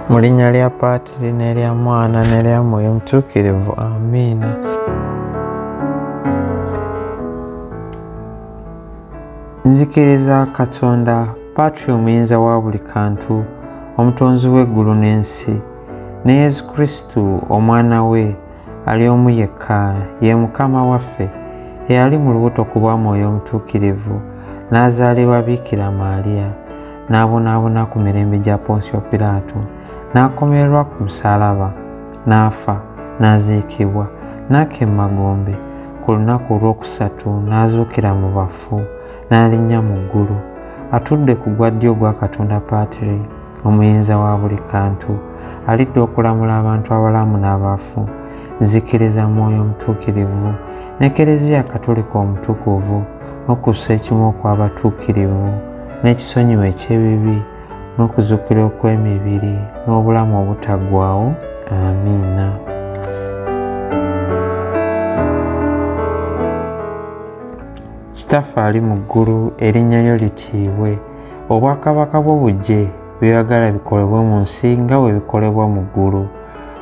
Mu linnya lya Paatiri n'erya Mwana n'erya Mwoyo Omutuukirivu. Amiina. Nzikiriza Katonda, Paatiri omuyinza wa buli kantu, omutonzi w'eggulu n'ensi, ne Yesu Kristo omwana we ali omu yekka, ye Mukama waffe, eyali mu lubuto ku bwa Mwoyo Omutuukirivu, n'azaalibwa Biikira Maaliya, n'abonaabona ku mirembe gya Ponsiyo Piraato, n'akomererwa ku musaalaba, n'afa, n'aziikibwa, n'akka emagombe, ku lunaku olwokusatu n'azuukira mu bafu, n'alinnya mu ggulu, atudde ku gwa ddyo gwa Katonda Paatiri, omuyinza wa buli kantu, alidde okulamula abantu abalamu n'abafu. Nzikiriza Mwoyo Omutuukirivu, ne Kereziya Katolika omutukuvu, n'okussa ekimu okw'abatuukirivu, n'ekisonyiwo eky'ebibi, n'okuzuukira okw'emibiri, n'obulamu obutaggwaawo. Amiina. Kitaffe ali mu ggulu, erinnya lyo litiibwe, obwakabaka bwo bujje, by'oyagala bikolebwe mu nsi nga bwe bikolebwa mu ggulu.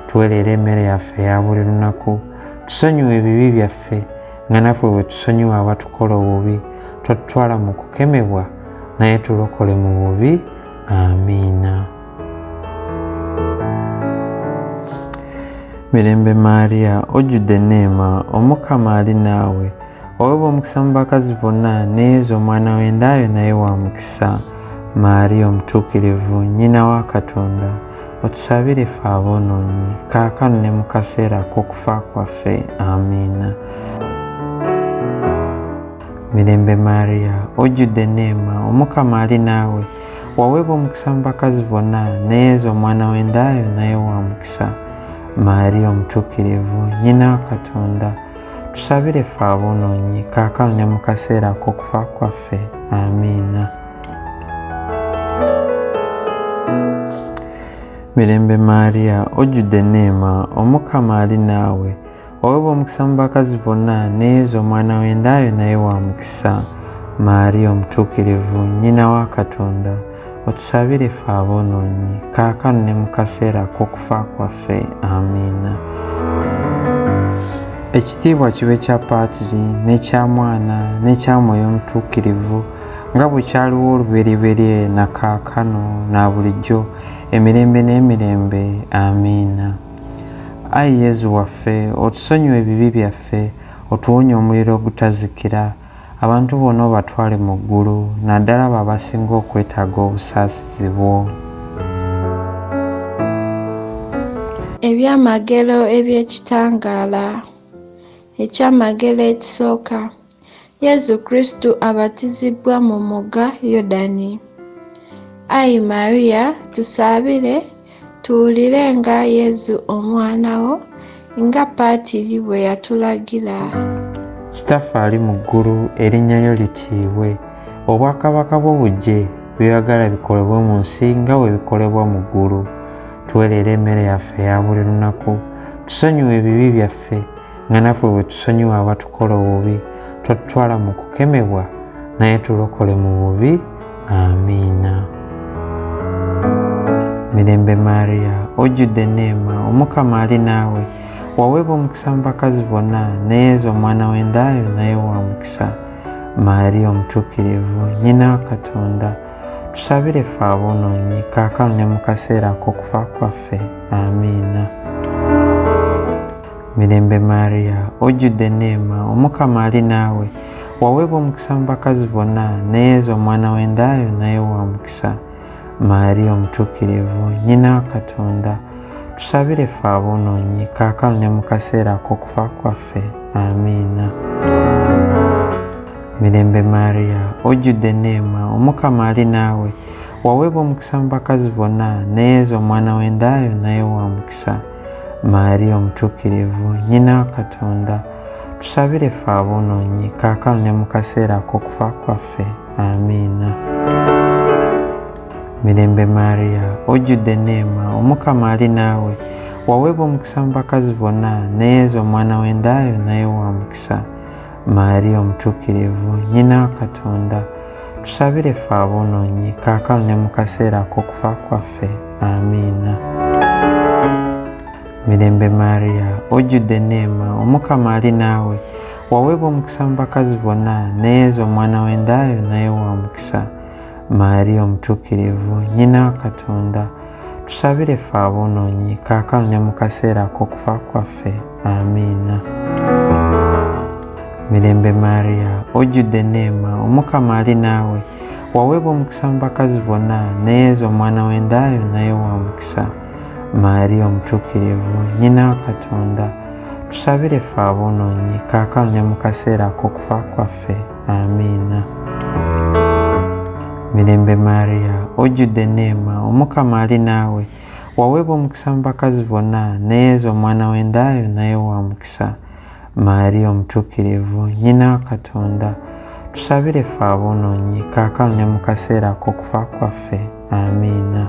Tuwe leero emmere yaffe eya buli lunaku, tusonyiwe ebibi byaffe nga naffe bwe tusonyiwa abatukola obubi, totutwala mu kukemebwa, naye tulokole mu bubi. Amiina. Mirembe Maariya, ojjudde enneema, Omukama ali naawe, oweebwa omukisa mu bakazi bonna, ne Yesu omwana w'endayo naye wa mukisa. Maariya omutuukirivu, nnyina wa Katonda, otusabire ffe aboonoonyi, kaakano ne mu kaseera ak'okufa kwaffe. Amiina. Mirembe Maariya, ojjudde enneema, Omukama ali naawe, waweebwa omukisa mu bakazi bonna, ne Yesu omwana w'endayo naye wa mukisa. Maariya omutuukirivu, nnyina wa Katonda, tusabire ffe aboonoonyi, kaakano ne mu kaseera ak'okufa kwaffe. Amiina. Mirembe Maariya, ojjudde enneema, Omukama ali naawe, waweebwa omukisa mu bakazi bonna, ne Yesu omwana w'endayo naye wa mukisa. Maariya omutuukirivu, nnyina wa Katonda, otusabire ffe aboonoonyi, kaakano ne mu kaseera ak'okufa kwaffe. Amiina. Ekitiibwa kibe kya Paatiri, n'ekya Mwana, n'ekya Mwoyo Omutuukirivu, nga bwe kyaliwo olubereberye, na kaakano, na bulijjo, emirembe n'emirembe. Amiina. Ayi Yesu waffe, otusonyiwe ebibi byaffe, otuwonye omuliro ogutazikira, abantu bonna obatwale mu ggulu, naddala abo abasinga okwetaaga obusaasizi bwo. Ebyamagero eby'ekitangaala. Ekyamagero ekisooka. Yesu Kristo abatizibwa mu mugga Yordani. Ayi Maariya, tusaabire tuwulire nga Yesu omwana wo, nga Paatiri bwe yatulagira. Kitaffe ali mu ggulu, erinnya lyo litiibwe, obwakabaka bwo bujje, by'oyagala bikolebwe mu nsi nga bwe bikolebwa mu ggulu. Tuwe leero emmere yaffe eya buli lunaku, tusonyiwe ebibi byaffe nga naffe bwe tusonyiwa abatukola obubi, totutwala mu kukemebwa, naye tulokole mu bubi. Amiina. Mirembe Maariya, ojjudde enneema, Omukama ali naawe, waweebwa omukisa mu bakazi bonna, ne Yesu omwana w'endayo naye wa mukisa. Maariya omutuukirivu, nnyina wa Katonda, tusabire ffe aboonoonyi, kaakano ne mu kaseera ak'okufa kwaffe. Amiina. Mirembe Maariya, ojjudde enneema, Omukama ali naawe, waweebwa omukisa mu bakazi bonna, ne Yesu omwana w'endayo naye wa mukisa. Maariya omutuukirivu, nnyina wa Katonda, tusabire ffe aboonoonyi, kaakano ne mu kaseera ak'okufa kwaffe. Amiina. Mirembe Maariya, ojjudde enneema, Omukama ali naawe, waweebwa omukisa mu bakazi bonna, ne Yesu omwana w'endayo naye wa mukisa. Maariya omutuukirivu, nnyina wa Katonda, tusabire ffe aboonoonyi, kaakano ne mu kaseera ak'okufa kwaffe. Amiina. Mirembe Maariya, ojjudde enneema, Omukama ali naawe, waweebwa omukisa mu bakazi bonna, ne Yesu omwana w'endayo naye wa mukisa. Maariya omutuukirivu, nnyina wa Katonda, tusabire ffe aboonoonyi kaakano ne mu kaseera ak'okufa kwaffe. Amiina. Mirembe Maria, ojjudde enneema, Omukama ali naawe, waweebwa omukisa mu bakazi bonna, ne Yesu omwana w'endaayo naye wa mukisa. Maria omutuukirivu, nnyina wa Katonda, tusabire ffe aboonoonyi kaakano ne mu kaseera ak'okufa kwaffe. Amiina. Mirembe Maria, ojjudde enneema, Omukama ali naawe, waweebwa omukisa mu bakazi bonna, ne Yesu omwana w'endaayo naye wa mukisa. Maria omutuukirivu, nnyina wa Katonda, tusabire ffe aboonoonyi kaakano ne mu kaseera ak'okufa kwaffe. Amiina. Mirembe Maria, ojjudde enneema, Omukama ali naawe, waweebwa omukisa mu bakazi bonna, ne Yesu omwana w'endaayo naye wa mukisa. Maria omutuukirivu, nnyina wa Katonda, tusabire ffe aboonoonyi kaakano ne mu kaseera ak'okufa kwaffe. Amiina.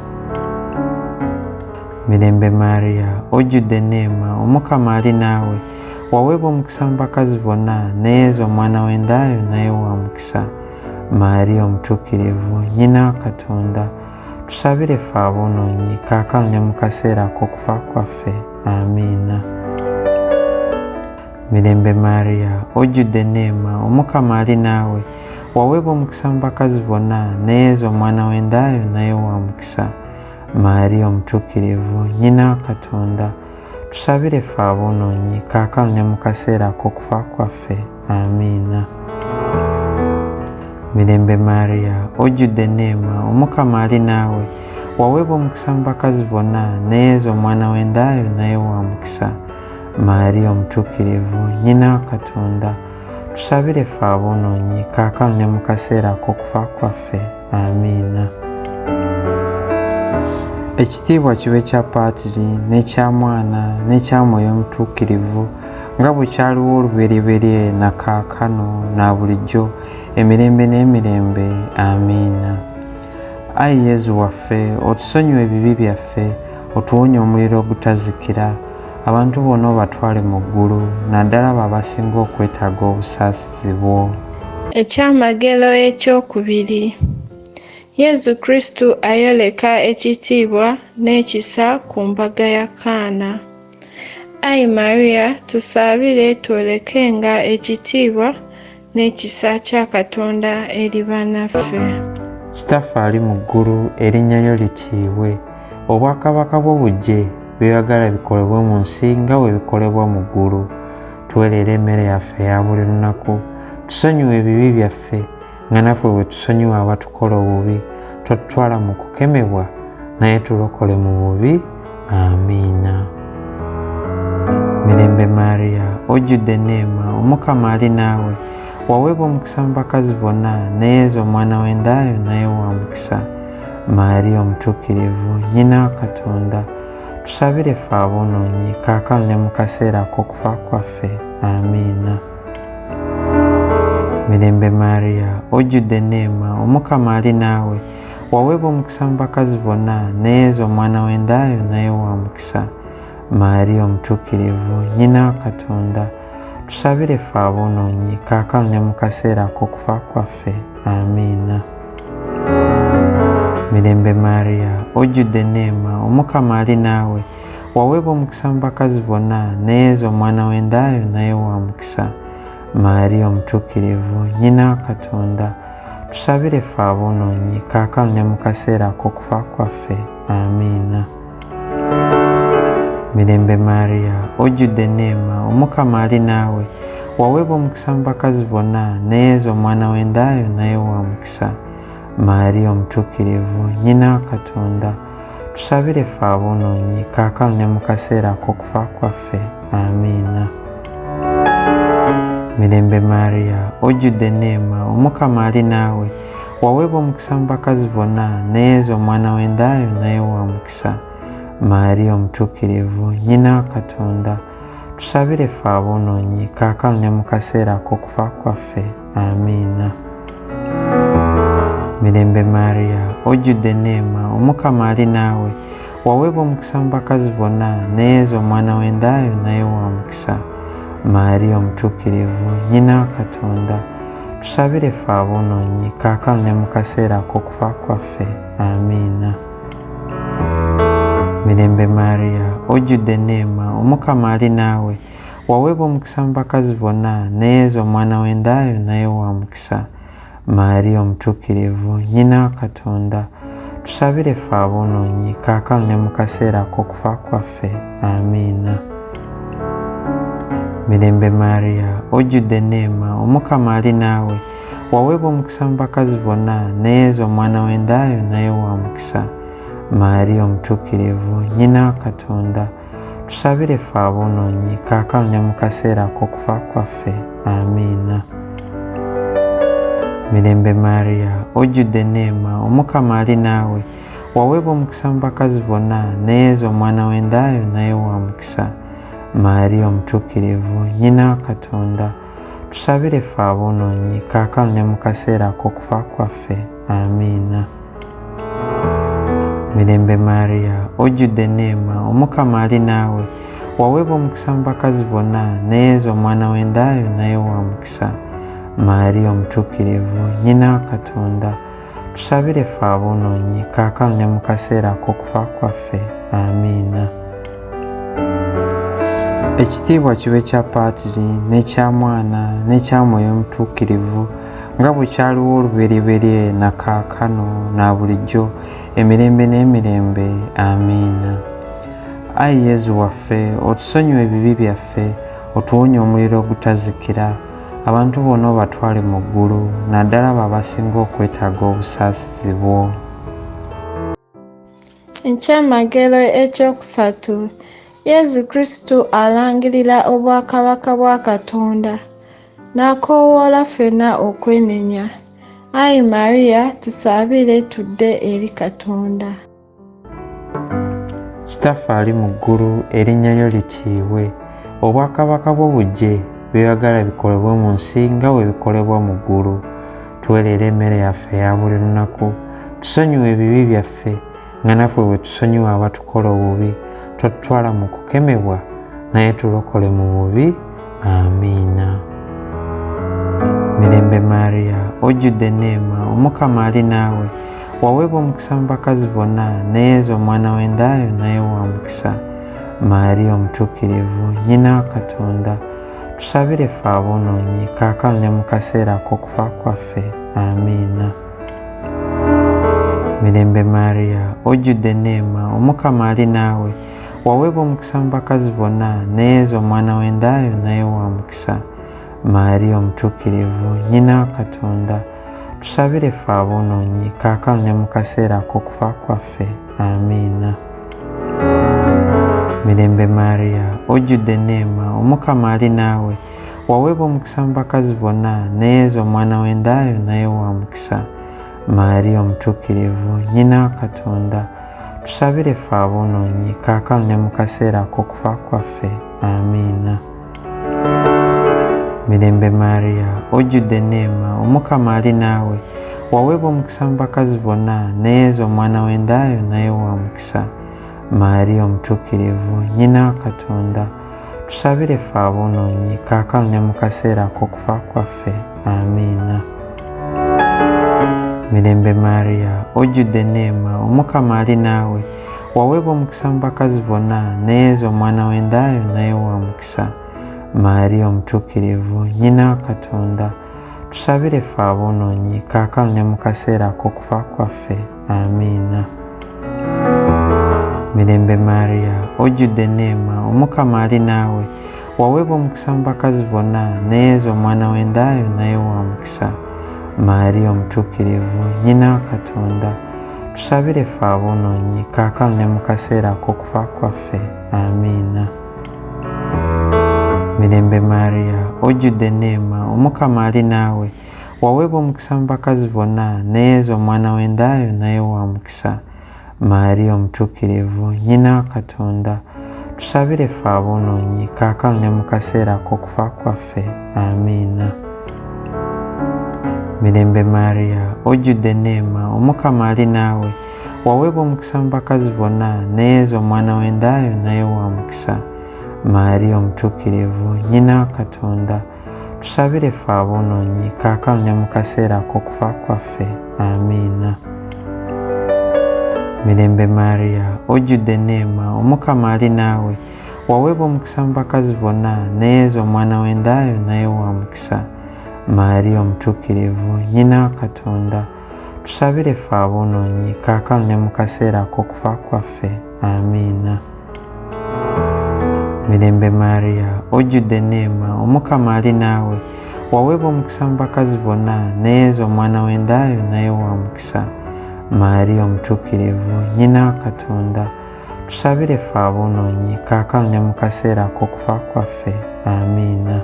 Mirembe Maria, ojjudde enneema, Omukama ali naawe, waweebwa omukisa mu bakazi bonna, ne Yesu omwana w'endaayo naye wa mukisa. Maria omutuukirivu, nnyina wa Katonda, tusabire ffe aboonoonyi kaakano ne mu kaseera ak'okufa kwaffe. Amiina. Mirembe Maria, ojjudde enneema, Omukama ali naawe, waweebwa omukisa mu bakazi bonna, ne Yesu omwana w'endaayo naye wa mukisa. Maria omutuukirivu, nnyina wa Katonda, tusabire ffe aboonoonyi kaakano ne mu kaseera ak'okufa kwaffe. Amiina. Mirembe Maria, ojjudde enneema, Omukama ali naawe, waweebwa omukisa mu bakazi bonna, ne Yesu omwana w'endaayo naye wa mukisa. Maria omutuukirivu, nnyina wa Katonda, tusabire ffe aboonoonyi kaakano ne mu kaseera ak'okufa kwaffe. Amiina. Ekitiibwa kibe kya Paatiri n'ekya Mwana n'ekya Mwoyo Omutuukirivu, nga bwe kyaliwo olubereberye na kaakano na bulijjo emirembe n'emirembe. Amiina. Ayi Yezu waffe, otusonyiwe ebibi byaffe, otuwonye omuliro ogutazikira, abantu bonna obatwale mu ggulu, naddala abo abasinga okwetaaga obusaasizi bwo. Ekyamagero ekyokubiri. Yezu Kristu ayoleka ekitiibwa n'ekisa ku mbaga ya Kaana. Ayi Maria, tusaabire twolekenga ekitiibwa n'ekisa kya Katonda eri bannaffe. Kitaffe ali mu ggulu, erinnya lyo litiibwe, obwakabaka bwo bujje, by'oyagala bikolebwe mu nsi nga bwe bikolebwa mu ggulu. Tuwe leero emmere yaffe eya buli lunaku, tusonyiwe ebibi byaffe nga naffe bwe tusonyiwa abatukola obubi, totutwala mu kukemebwa, naye tulokole mu bubi. Amiina. Mirembe Maria, ojjudde enneema, Omukama ali naawe, waweebwa omukisa mu bakazi bonna, ne Yesu omwana w'endaayo naye wa mukisa. Maria omutuukirivu, nnyina wa Katonda, tusabire ffe aboonoonyi kaakano ne mu kaseera ak'okufa kwaffe. Amiina. Mirembe Maria, ojjudde enneema, Omukama ali naawe, waweebwa omukisa mu bakazi bonna, ne Yesu omwana w'endaayo naye wa mukisa. Maria omutuukirivu, nnyina wa Katonda, tusabire ffe aboonoonyi kaakano ne mu kaseera ak'okufa kwaffe. Amiina. Mirembe Maria, ojjudde enneema, Omukama ali naawe, waweebwa omukisa mu bakazi bonna, ne Yesu omwana w'endaayo naye wa mukisa. Maria omutuukirivu, nnyina wa Katonda, tusabire ffe aboonoonyi kaakano ne mu kaseera ak'okufa kwaffe. Amiina. Mirembe Maria, ojjudde enneema, Omukama ali naawe, waweebwa omukisa mu bakazi bonna, ne Yesu omwana w'endaayo naye wa mukisa. Maria omutuukirivu, nnyina wa Katonda, tusabire ffe aboonoonyi kaakano ne mu kaseera ak'okufa kwaffe. Amiina. Mirembe Maria, ojjudde enneema, Omukama ali naawe, waweebwa omukisa mu bakazi bonna, ne Yesu omwana w'endaayo naye wa mukisa. Maria omutuukirivu, nnyina wa Katonda, tusabire ffe aboonoonyi kaakano ne mu kaseera ak'okufa kwaffe. Amiina. Mirembe Maria, ojjudde enneema, Omukama ali naawe, waweebwa omukisa mu bakazi bonna, ne Yesu omwana w'endaayo naye wa mukisa. Maria omutuukirivu, nnyina wa Katonda, tusabire ffe aboonoonyi kaakano ne mu kaseera ak'okufa kwaffe. Amiina. Mirembe Maria, ojjudde enneema, Omukama ali naawe, waweebwa omukisa mu bakazi bonna, ne Yesu omwana w'endaayo naye wa mukisa. Maria omutuukirivu, nnyina wa Katonda, tusabire ffe aboonoonyi kaakano ne mu kaseera ak'okufa kwaffe. Amiina. Mirembe Maria, ojjudde enneema, Omukama ali naawe, waweebwa omukisa mu bakazi bonna, ne Yesu omwana w'endaayo naye wa mukisa. Maria omutuukirivu, nnyina wa Katonda, tusabire ffe aboonoonyi kaakano ne mu kaseera ak'okufa kwaffe. Amiina. Mirembe Maria, ojjudde enneema, Omukama ali naawe, waweebwa omukisa mu bakazi bonna, ne Yesu omwana w'endaayo naye wa mukisa. Maria omutuukirivu, nnyina wa Katonda, tusabire ffe aboonoonyi kaakano ne mu kaseera ak'okufa kwaffe. Amiina. Mirembe Maria, ojjudde enneema, Omukama ali naawe, waweebwa omukisa mu bakazi bonna, ne Yesu omwana w'endaayo naye wa mukisa. Maria omutuukirivu, nnyina wa Katonda, tusabire ffe aboonoonyi kaakano ne mu kaseera ak'okufa kwaffe. Amiina. Ekitiibwa kibe kya Paatiri n'ekya Mwana n'ekya Mwoyo Omutuukirivu, nga bwe kyaliwo olubereberye na kaakano na bulijjo emirembe n'emirembe. Amiina. Ayi Yezu waffe, otusonyiwe ebibi byaffe, otuwonye omuliro ogutazikira, abantu bonna obatwale mu ggulu, naddala abo abasinga okwetaaga obusaasizi bwo. Ekyamagero ekyokusatu. Yezu Kristu alangirira obwakabaka bwa Katonda, n'akoowoola ffenna okwenenya. Ayi Maria, tusabire tudde eri Katonda. Kitaffe ali mu ggulu, erinnya lyo litiibwe, obwakabaka bwo bujje, by'oyagala bikolebwe mu nsi nga bwe bikolebwa mu ggulu. Tuweerere emmere yaffe eya buli lunaku, tusonyiwe ebibi byaffe nga naffe bwe tusonyiwa abatukola obubi, totutwala mu kukemebwa, naye tulokole mu bubi. Amiina. Mirembe Maria, ojjudde enneema, Omukama ali naawe, waweebwa omukisa mu bakazi bonna, ne Yesu omwana w'endaayo naye wa mukisa. Maria omutuukirivu, nnyina wa Katonda, tusabire ffe aboonoonyi kaakano ne mu kaseera ak'okufa kwaffe. Amiina. Mirembe Maria, ojjudde enneema, Omukama ali naawe, waweebwa omukisa mu bakazi bonna, ne Yesu omwana w'endaayo naye wa mukisa. Maria omutuukirivu, nnyina wa Katonda, tusabire ffe aboonoonyi kaakano ne mu kaseera ak'okufa kwaffe. Amiina. Mirembe Maria, ojjudde enneema, Omukama ali naawe, waweebwa omukisa mu bakazi bonna, ne Yesu omwana w'endaayo naye wa mukisa. Maria omutuukirivu, nnyina wa Katonda, tusabire ffe aboonoonyi kaakano ne mu kaseera ak'okufa kwaffe. Amiina. Mirembe Maria, ojjudde enneema, Omukama ali naawe, waweebwa omukisa mu bakazi bonna, ne Yesu omwana w'endaayo naye wa mukisa. Maria omutuukirivu, nnyina wa Katonda, tusabire ffe aboonoonyi kaakano ne mu kaseera ak'okufa kwaffe. Amiina. Mirembe Maria, ojjudde enneema, Omukama ali naawe, waweebwa omukisa mu bakazi bonna, ne Yesu omwana w'endaayo naye wa mukisa. Maria omutuukirivu, nnyina wa Katonda, tusabire ffe aboonoonyi kaakano ne mu kaseera ak'okufa kwaffe. Amiina. Mirembe Maria, ojjudde enneema, Omukama ali naawe, waweebwa omukisa mu bakazi bonna, ne Yesu omwana w'endaayo naye wa mukisa. Maria omutuukirivu, nnyina wa Katonda, tusabire ffe aboonoonyi kaakano ne mu kaseera ak'okufa kwaffe. Amiina. Mirembe Maria, ojjudde enneema, Omukama ali naawe, waweebwa omukisa mu bakazi bonna, ne Yesu omwana w'endaayo naye wa mukisa. Maria omutuukirivu, nnyina wa Katonda, tusabire ffe aboonoonyi kaakano ne mu kaseera ak'okufa kwaffe. Amiina. Mirembe Maria, ojjudde enneema, Omukama ali naawe, waweebwa omukisa mu bakazi bonna, ne Yesu omwana w'endaayo naye wa mukisa. Maria omutuukirivu, nnyina wa Katonda, tusabire ffe aboonoonyi kaakano ne mu kaseera ak'okufa kwaffe. Amiina. Mirembe Maria, ojjudde enneema, Omukama ali naawe, waweebwa omukisa mu bakazi bonna, ne Yesu omwana w'endaayo naye wa mukisa. Maria omutuukirivu, nnyina wa Katonda, tusabire ffe aboonoonyi kaakano ne mu kaseera ak'okufa kwaffe. Amiina. Mirembe Maria, ojjudde enneema, Omukama ali naawe, waweebwa omukisa mu bakazi bonna, ne Yesu omwana w'endaayo naye wa mukisa. Maria omutuukirivu, nnyina wa Katonda, tusabire ffe aboonoonyi kaakano ne mu kaseera ak'okufa kwaffe. Amiina.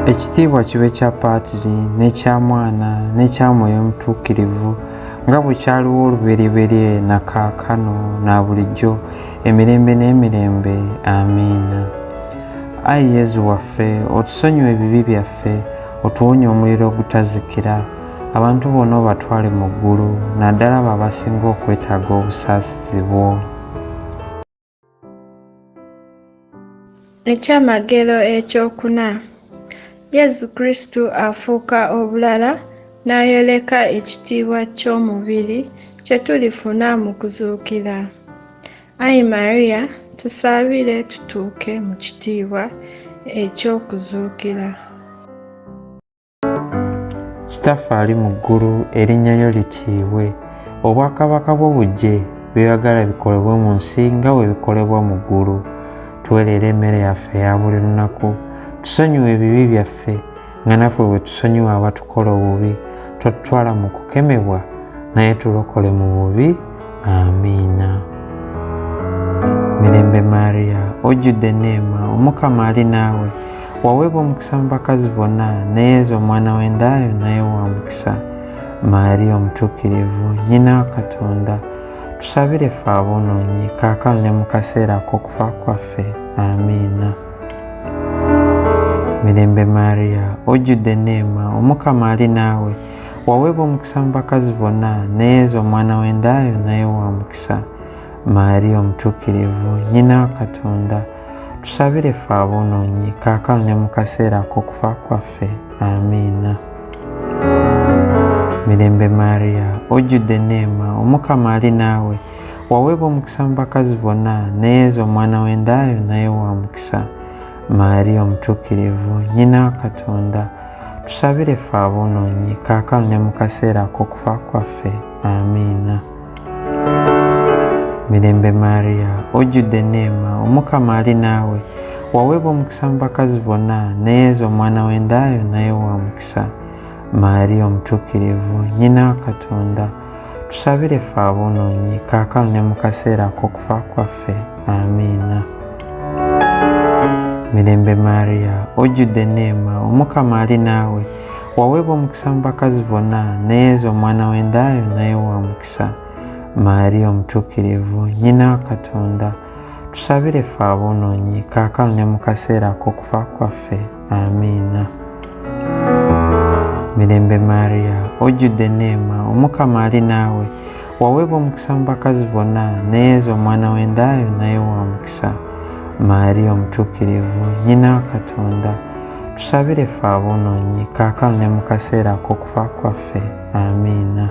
Ekitiibwa kibe kya Paatiri n'ekya Mwana n'ekya Mwoyo Omutuukirivu, nga bwe kyaliwo olubereberye na kaakano na bulijjo emirembe n'emirembe. Amiina. Ayi Yezu waffe, otusonyiwe ebibi byaffe, otuwonye omuliro ogutazikira, abantu bonna obatwale mu ggulu, naddala abo abasinga okwetaaga obusaasizi bwo. Ekyamagero ekyokuna. Yesu Kristo afuuka obulala n'ayoleka ekitiibwa ky'omubiri kye tulifuna mu kuzuukira. Ayi Maria, tusaabire tutuuke mu kitiibwa eky'okuzuukira. Kitaffe ali mu ggulu, erinnya lyo litiibwe, obwakabaka bwo bujje, by'oyagala bikolebwe mu nsi nga bwe bikolebwa mu ggulu. Tuwe leero emmere yaffe eya buli lunaku, tusonyiwe ebibi byaffe nga naffe bwe tusonyiwa abatukola obubi, totutwala mu kukemebwa, naye tulokole mu bubi. Amiina. Mirembe Maria, ojjudde enneema, Omukama ali naawe, waweebwa omukisa mu bakazi bonna, ne Yesu omwana w'endaayo naye wa mukisa. Maria omutuukirivu, nnyina wa Katonda, tusabire ffe aboonoonyi kaakano ne mu kaseera ak'okufa kwaffe. Amiina. Mirembe Maria, ojjudde enneema, Omukama ali naawe, waweebwa omukisa mu bakazi bonna, ne Yesu omwana w'endaayo naye wa mukisa. Maria omutuukirivu, nnyina wa Katonda, tusabire ffe aboonoonyi kaakano ne mu kaseera ak'okufa kwaffe. Amiina. Mirembe Maria, ojjudde enneema, Omukama ali naawe, waweebwa omukisa mu bakazi bonna, ne Yesu omwana w'endaayo naye wa mukisa. Maria omutuukirivu, nnyina wa Katonda, tusabire ffe aboonoonyi kaakano ne mu kaseera ak'okufa kwaffe. Amiina. Mirembe Maria, ojjudde enneema, Omukama ali naawe, waweebwa omukisa mu bakazi bonna, ne Yesu omwana w'endaayo naye wa mukisa. Maria omutuukirivu, nnyina wa Katonda, tusabire ffe aboonoonyi kaakano ne mu kaseera ak'okufa kwaffe. Amiina. Mirembe Maria, ojjudde enneema, Omukama ali naawe, waweebwa omukisa mu bakazi bonna, ne Yesu omwana w'endaayo naye wa mukisa. Maria omutuukirivu, nnyina wa Katonda, tusabire ffe aboonoonyi kaakano ne mu kaseera ak'okufa kwaffe. Amiina. Mirembe Maria, ojjudde enneema, Omukama ali naawe, waweebwa omukisa mu bakazi bonna, ne Yesu omwana w'endaayo naye wa mukisa. Maria omutuukirivu, nnyina wa Katonda, tusabire ffe aboonoonyi kaakano ne mu kaseera ak'okufa kwaffe. Amiina.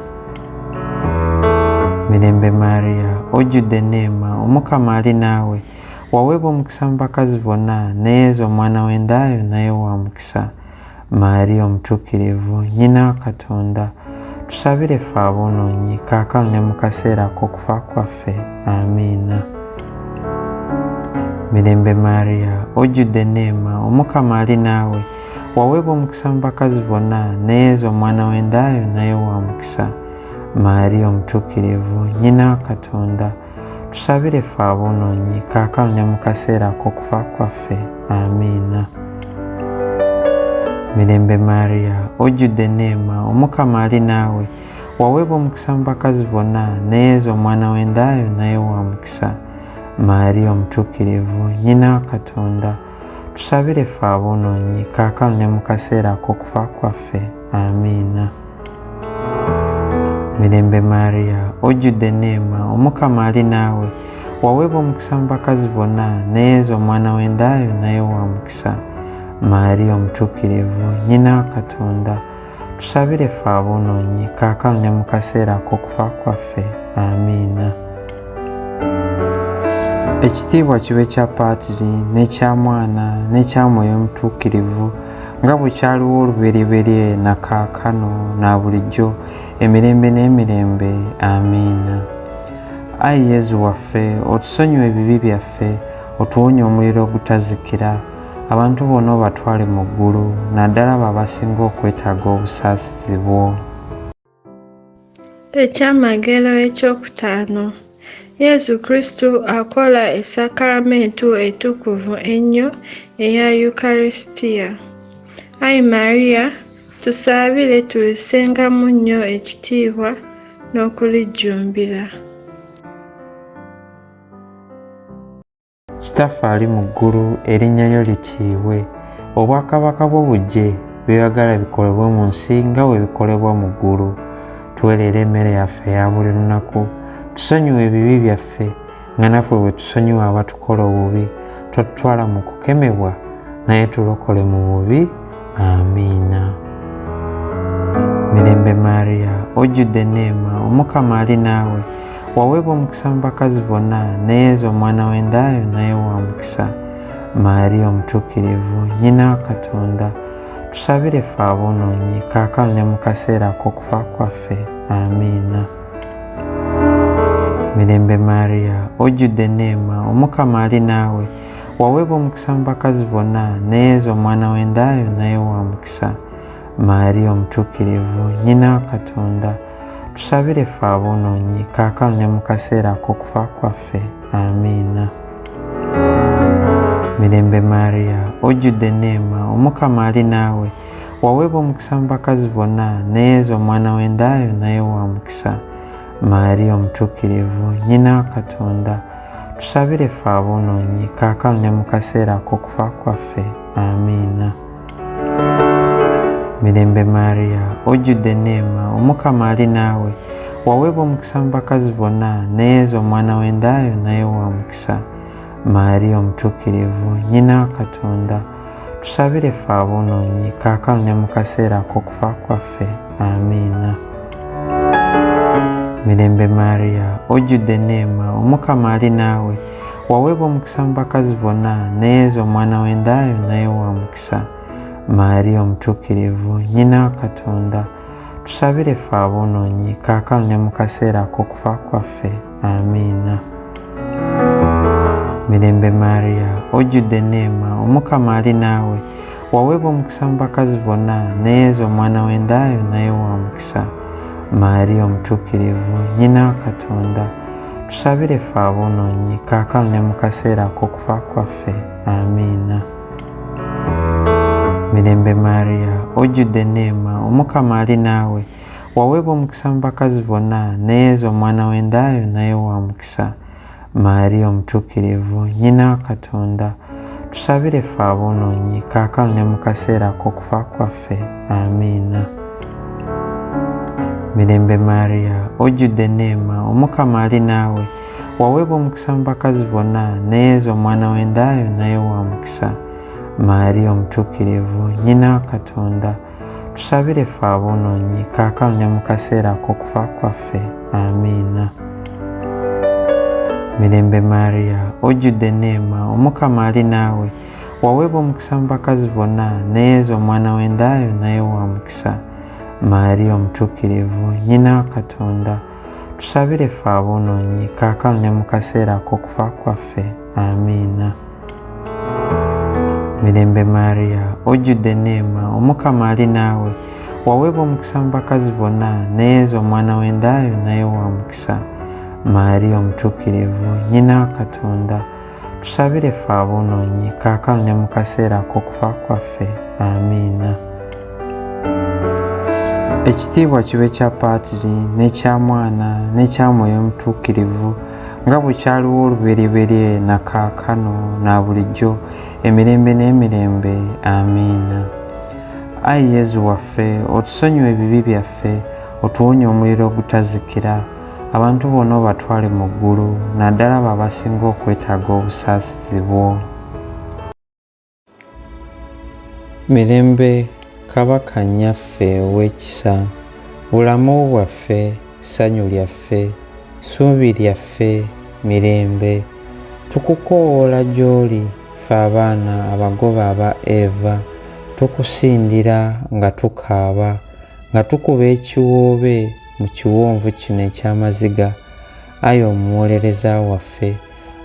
Mirembe Maria, ojjudde enneema, Omukama ali naawe, waweebwa omukisa mu bakazi bonna, ne Yesu omwana w'endaayo naye wa mukisa. Maria omutuukirivu, nnyina wa Katonda, tusabire ffe aboonoonyi kaakano ne mu kaseera ak'okufa kwaffe. Amiina. Mirembe Maria, ojjudde enneema, Omukama ali naawe, waweebwa omukisa mu bakazi bonna, ne Yesu omwana w'endaayo naye wa mukisa. Maria omutuukirivu, nnyina wa Katonda, tusabire ffe aboonoonyi kaakano ne mu kaseera ak'okufa kwaffe. Amiina. Mirembe Maria, ojjudde enneema, Omukama ali naawe, waweebwa omukisa mu bakazi bonna, ne Yesu omwana w'endaayo naye wa mukisa. Maria omutuukirivu, nnyina wa Katonda, tusabire ffe aboonoonyi kaakano ne mu kaseera ak'okufa kwaffe. Amiina. Mirembe Maria, ojjudde enneema, Omukama ali naawe, waweebwa omukisa mu bakazi bonna, ne Yesu omwana w'endaayo naye wa mukisa. Mariya omutuukirivu nnyina wa Katonda tusabire ffe aboonoonyi kaakano ne mu kaseera ak'okufa kwaffe. Amiina. Ekitiibwa kibe kya Paatiri n'ekya Mwana n'ekya Mwoyo Omutuukirivu nga bwe kyaliwo olubereberye na kaakano na bulijjo emirembe n'emirembe. Amiina. Ayi Yezu waffe, otusonyiwe ebibi byaffe, otuwonye omuliro ogutazikira, abantu bonna obatwale mu ggulu, naddala abo abasinga okwetaaga obusaasizi bwo. Ekyamagero ekyokutaano. Yezu Kristu akola essakramentu ettukuvu ennyo eya Yukarisitiya. Ayi Mariya, tusaabire tulisengamu nnyo ekitiibwa n'okulijjumbira. Kitaffe ali mu ggulu, erinnya lyo litiibwe, obwakabaka bwo bujje, by'oyagala bikolebwe mu nsi nga bwe bikolebwa mu ggulu. Tuwe leero emmere yaffe eya buli lunaku, tusonyiwe ebibi byaffe nga naffe bwe tusonyiwa abatukola obubi, totutwala mu kukemebwa, naye tulokole mu bubi. Amiina. Mirembe Mariya, ojjudde enneema, Omukama ali naawe, waweebwa omukisa mu bakazi bonna, ne Yezu omwana w'endaayo naye wa mukisa. Mariya omutuukirivu nnyina wa Katonda tusabire ffe aboonoonyi kaakano ne mu kaseera ak'okufa kwaffe. Amiina. Mirembe Mariya, ojjudde enneema, Omukama ali naawe, waweebwa omukisa mu bakazi bonna, ne Yezu omwana w'endaayo naye wa mukisa. Mariya omutuukirivu nnyina wa Katonda tusabire ffe aboonoonyi kaakano ne mu kaseera ak'okufa kwaffe. Amiina. Mirembe Mariya, ojjudde enneema, Omukama ali naawe, waweebwa omukisa mu bakazi bonna, ne Yezu omwana w'endaayo naye wa mukisa. Mariya omutuukirivu nnyina wa Katonda tusabire ffe aboonoonyi kaakano ne mu kaseera ak'okufa kwaffe. Amiina. Mirembe Mariya, ojjudde enneema, Omukama ali naawe, waweebwa omukisa mu bakazi bonna, ne Yezu omwana w'endaayo naye wa mukisa. Mariya omutuukirivu nnyina wa Katonda tusabire ffe aboonoonyi kaakano ne mu kaseera ak'okufa kwaffe. Amiina. Mirembe Mariya, ojjudde enneema, Omukama ali naawe, waweebwa omukisa mu bakazi bonna, ne Yezu omwana w'endaayo naye wa mukisa. Mariya omutuukirivu nnyina wa Katonda tusabire ffe aboonoonyi kaakano ne mu kaseera ak'okufa kwaffe. Amiina. Mirembe Mariya, ojjudde enneema, Omukama ali naawe, waweebwa omukisa mu bakazi bonna, ne Yezu omwana w'endaayo naye wa mukisa. Mariya omutuukirivu nnyina wa Katonda tusabire ffe aboonoonyi kaakano ne mu kaseera ak'okufa kwaffe. Amiina. Mirembe Mariya, ojjudde enneema, Omukama ali naawe, waweebwa omukisa mu bakazi bonna, ne Yezu omwana w'endaayo naye wa mukisa. Mariya omutuukirivu nnyina wa Katonda tusabire ffe aboonoonyi kaakano ne mu kaseera ak'okufa kwaffe. Amiina. Mirembe Mariya, ojjudde enneema, Omukama ali naawe, waweebwa omukisa mu bakazi bonna, ne Yezu omwana w'endaayo naye wa mukisa. Mariya omutuukirivu nnyina wa Katonda tusabire ffe aboonoonyi kaakano ne mu kaseera ak'okufa kwaffe. Amiina. Mirembe Mariya, ojjudde enneema, Omukama ali naawe, waweebwa omukisa mu bakazi bonna, ne Yezu omwana w'endaayo naye wa mukisa. Mariya omutuukirivu nnyina wa Katonda tusabire ffe aboonoonyi kaakano ne mu kaseera ak'okufa kwaffe. Amiina. Mirembe Mariya, ojjudde enneema, Omukama ali naawe, waweebwa omukisa mu bakazi bonna, ne Yezu omwana w'endaayo naye wa mukisa. Mariya omutuukirivu nnyina wa Katonda tusabire ffe aboonoonyi kaakano ne mu kaseera ak'okufa kwaffe. Amiina. Ekitiibwa kibe kya Paatiri n'ekya Mwana n'ekya Mwoyo Omutuukirivu nga bwe kyaliwo olubereberye na kaakano na bulijjo emirembe n'emirembe. Amiina. Ayi Yezu waffe, otusonyiwe ebibi byaffe, otuwonye omuliro ogutazikira, abantu bonna obatwale mu ggulu, naddala abo abasinga okwetaaga obusaasizi bwo. Mirembe Kabaka nnyaffe ow'ekisa, bulamu bwaffe, ssanyu lyaffe, ssuubi lyaffe, mirembe. Tukukoowoola gy'oli, ffe abaana abagoba aba Eva, tukusindira nga tukaaba, nga tukuba ekiwoobe mu kiwonvu kino eky'amaziga. Ayi omuwolereza waffe,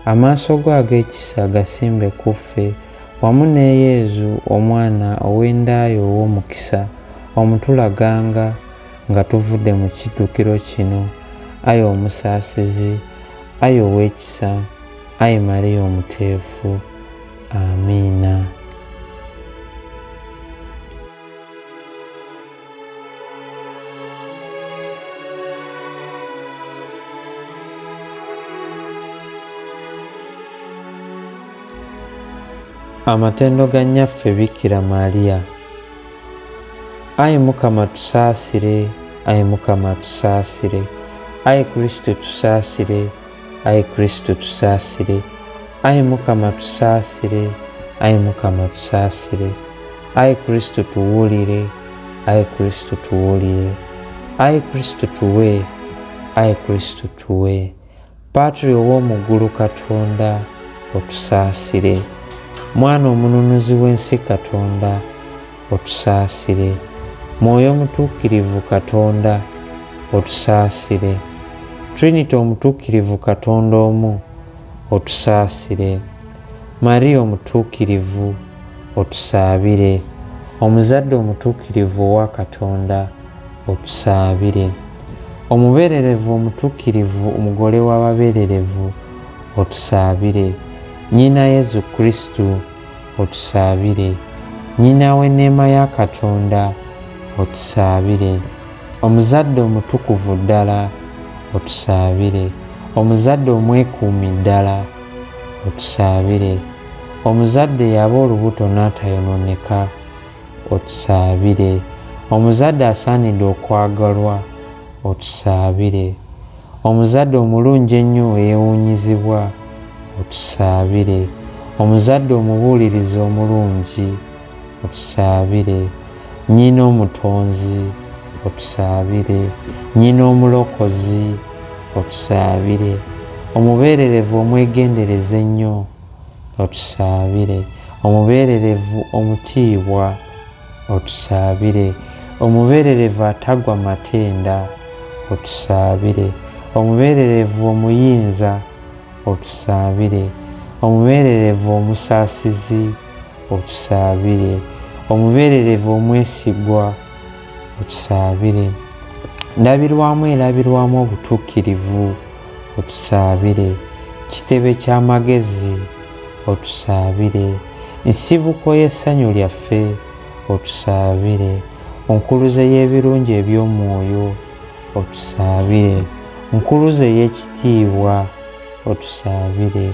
amaaso go ag'ekisa gasimbe ku ffe, wamu ne Yezu omwana ow'endaayo ow'omukisa, omutulaganga nga tuvudde mu kiddukiro kino. Ayi omusaasizi, ayi ow'ekisa, ayi Mariya omuteefu. Amiina. Amatendo ga nnyaffe Bikira Maria. Ayi Mukama tusaasire, ayi Mukama tusaasire, ayi Kristo tusaasire, ayi Kristo tusaasire, ayi Mukama tusaasire, ayi Mukama tusaasire, ayi Kristo tuwulire, ayi Kristo tuwulire, ayi Kristo tuwe, ayi Kristo tuwe. Patri ow'omu ggulu Katonda otusaasire. Mwana omununuzi w'ensi Katonda otusaasire. Mwoyo omutuukirivu Katonda otusaasire. Trinity omutuukirivu Katonda omu otusaasire. Mariya omutuukirivu otusaabire. Omuzadde omutuukirivu owa Katonda otusaabire. Omubererevu omutuukirivu omugole w'ababererevu otusaabire. Nnyina Yezu Kristu otusaabire. Nnyina w'enneema ya Katonda otusaabire. Omuzadde omutukuvu ddala otusaabire. Omuzadde omwekuumi ddala otusaabire. Omuzadde yaba olubuto n'atayonooneka otusaabire. Omuzadde asaanidde okwagalwa otusaabire. Omuzadde omulungi ennyo eyeewuunyizibwa otusaabire. Omuzadde omubuulirizi omulungi otusaabire. Nnyina omutonzi otusaabire. Nnyina omulokozi otusaabire. Omubeererevu omwegendereza ennyo otusaabire. Omubeererevu omutiibwa otusaabire. Omubeererevu atagwa matenda otusaabire. Omubeererevu omuyinza otusaabire. Omubeererevu omusaasizi otusaabire. Omubeererevu omwesigwa otusaabire. Ndabirwamu erabirwamu obutuukirivu otusaabire. Kitebe ky'amagezi otusaabire. Nsibuko y'essanyu lyaffe otusaabire. Onkuluze y'ebirungi eby'omwoyo otusaabire. Nkuluze y'ekitiibwa otusaabire.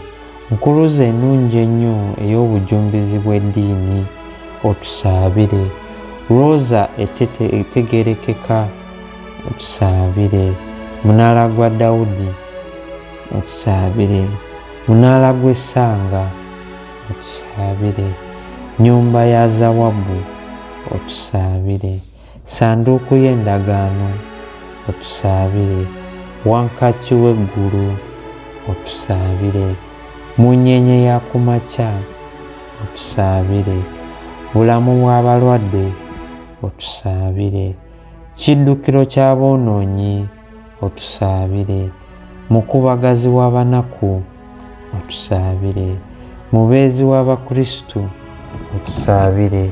Nkuluze ennungi ennyo ey'obujumbizi bw'eddiini otusaabire. Roza etegerekeka otusaabire. Munaala gwa Dawudi otusaabire. Munaala gw'essanga otusaabire. Nnyumba ya Zawabu otusaabire. Sanduuku y'endagaano otusaabire. Wankaaki w'eggulu otusaabire. Munyeenye ya ku makya otusaabire. Bulamu bw'abalwadde otusaabire. Kiddukiro ky'aboonoonyi otusaabire. Mukubagazi w'abanaku otusaabire. Mubeezi w'Abakristu otusaabire.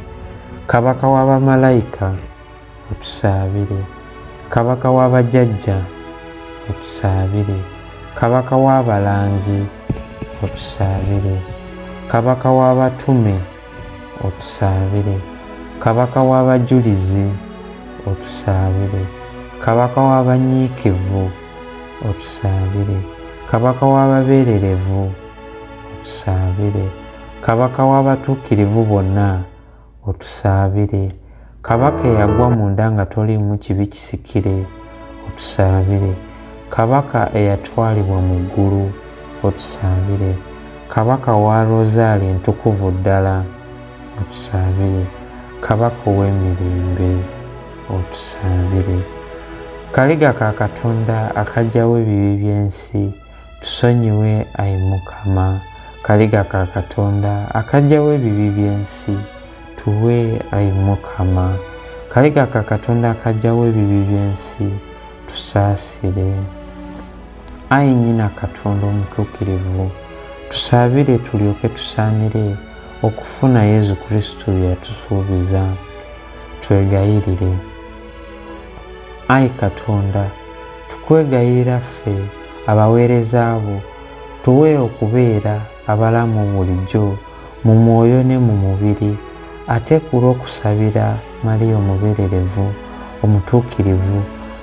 Kabaka w'abamalayika otusaabire. Kabaka w'abajjajja otusaabire. Kabaka w'abalanzi otusaabire. Kabaka w'abatume otusaabire. Kabaka w'abajulizi otusaabire. Kabaka w'abanyiikivu otusaabire. Kabaka w'ababeererevu otusaabire. Kabaka w'abatuukirivu bonna otusaabire. Kabaka eyagwa munda nga toliimu kibi kisikire otusaabire. Kabaka eyatwalibwa mu ggulu otusaabire. Kabaka wa Rosary entukuvu ddala otusaabire. kabaka ow'emirembe otusabire. Kaliga ka Katonda akajjawo ebibi by'ensi, tusonyiwe Ayi Mukama. Kaliga ka Katonda akajjawo ebibi by'ensi, tuwe Ayi Mukama. Kaliga ka Katonda akajjawo ebibi by'ensi, tusaasire. Ayi nnyina Katonda omutuukirivu, tusaabire tulyoke tusaanire okufuna Yezu Kristo yatusuubiza. Twegayirire. Ayi Katonda, tukwegayirira ffe abaweereza bo, tuwe okubeera abalamu bulijjo mu mwoyo ne mu mubiri, ate ku lw'okusabira Mariya omubeererevu omutuukirivu,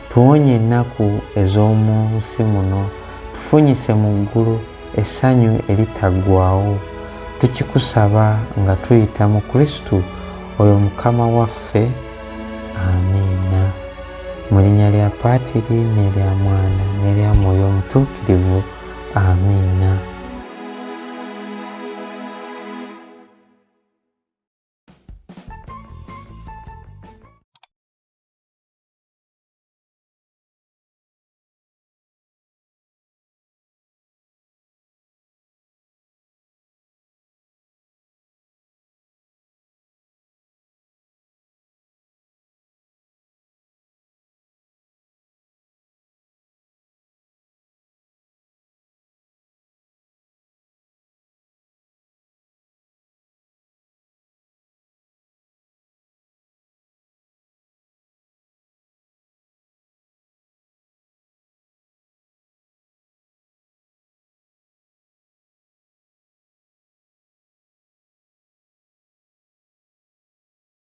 tuwonye ennaku ez'omu nsi muno, tufunyise mu ggulu essanyu eritaggwaawo. Tukikusaba nga tuyita mu Kristo oyo Mukama waffe. Amiina. Mu linnya lya Paatiri n'erya Mwana n'erya Mwoyo Omutuukirivu. Amiina.